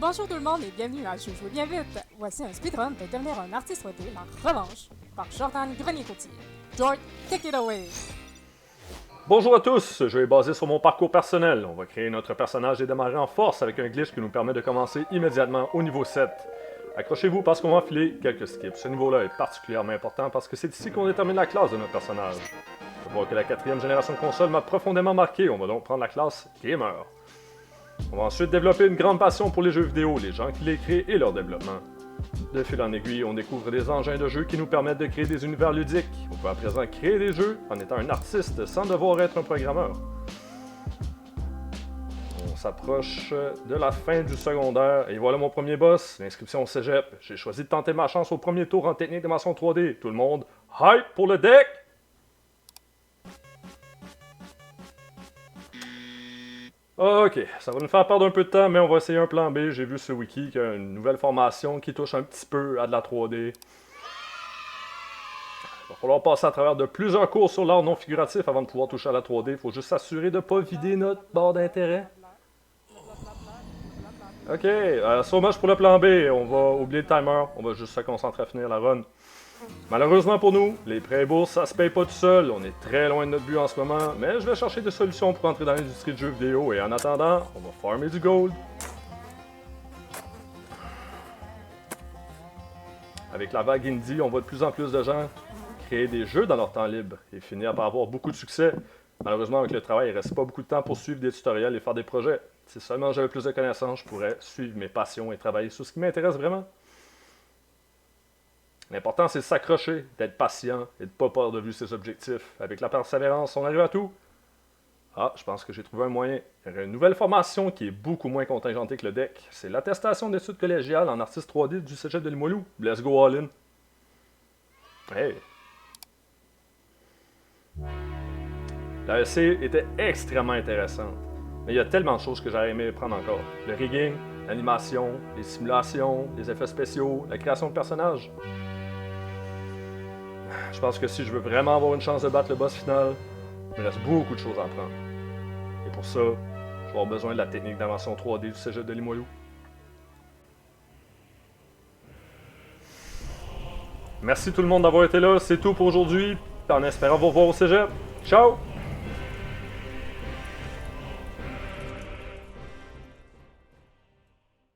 Bonjour tout le monde et bienvenue à Joujou bien vite. Voici un speedrun de devenir un artiste souhaité, la revanche, par Jordan Grenier-Courtier. George, take it away! Bonjour à tous, je vais baser sur mon parcours personnel. On va créer notre personnage et démarrer en force avec un glitch qui nous permet de commencer immédiatement au niveau 7. Accrochez-vous parce qu'on va enfiler quelques skips. Ce niveau-là est particulièrement important parce que c'est ici qu'on détermine la classe de notre personnage. Je vois que la 4e génération de console m'a profondément marqué, on va donc prendre la classe Gamer. On va ensuite développer une grande passion pour les jeux vidéo, les gens qui les créent et leur développement. De fil en aiguille, on découvre des engins de jeu qui nous permettent de créer des univers ludiques. On peut à présent créer des jeux en étant un artiste sans devoir être un programmeur. On s'approche de la fin du secondaire et voilà mon premier boss, l'inscription au cégep. J'ai choisi de tenter ma chance au premier tour en technique d'animation 3D. Tout le monde, hype pour le deck! Ok, ça va nous faire perdre un peu de temps, mais on va essayer un plan B. J'ai vu sur Wiki qu'il y a une nouvelle formation qui touche un petit peu à de la 3D. Il va falloir passer à travers de plusieurs cours sur l'art non figuratif avant de pouvoir toucher à la 3D. Il faut juste s'assurer de ne pas vider notre barre d'intérêt. Ok, so much pour le plan B. On va oublier le timer. On va juste se concentrer à finir la run. Malheureusement pour nous, les prêts et bourses, ça se paye pas tout seul. On est très loin de notre but en ce moment, mais je vais chercher des solutions pour entrer dans l'industrie de jeux vidéo et en attendant, on va farmer du gold. Avec la vague indie, on voit de plus en plus de gens créer des jeux dans leur temps libre et finir par avoir beaucoup de succès. Malheureusement, avec le travail, il ne reste pas beaucoup de temps pour suivre des tutoriels et faire des projets. Si seulement j'avais plus de connaissances, je pourrais suivre mes passions et travailler sur ce qui m'intéresse vraiment. L'important, c'est de s'accrocher, d'être patient et de ne pas perdre de vue ses objectifs. Avec la persévérance, on arrive à tout. Ah, je pense que j'ai trouvé un moyen. Il y aurait une nouvelle formation qui est beaucoup moins contingentée que le deck. C'est l'attestation d'études collégiales en artiste 3D du cégep de Limoilou. Let's go all in. Hey! La EC était extrêmement intéressante. Mais il y a tellement de choses que j'aurais aimé prendre encore. Le rigging, l'animation, les simulations, les effets spéciaux, la création de personnages. Je pense que si je veux vraiment avoir une chance de battre le boss final, il me reste beaucoup de choses à apprendre. Et pour ça, je vais avoir besoin de la technique d'invention 3D du cégep de Limoilou. Merci tout le monde d'avoir été là, c'est tout pour aujourd'hui, en espérant vous revoir au cégep. Ciao!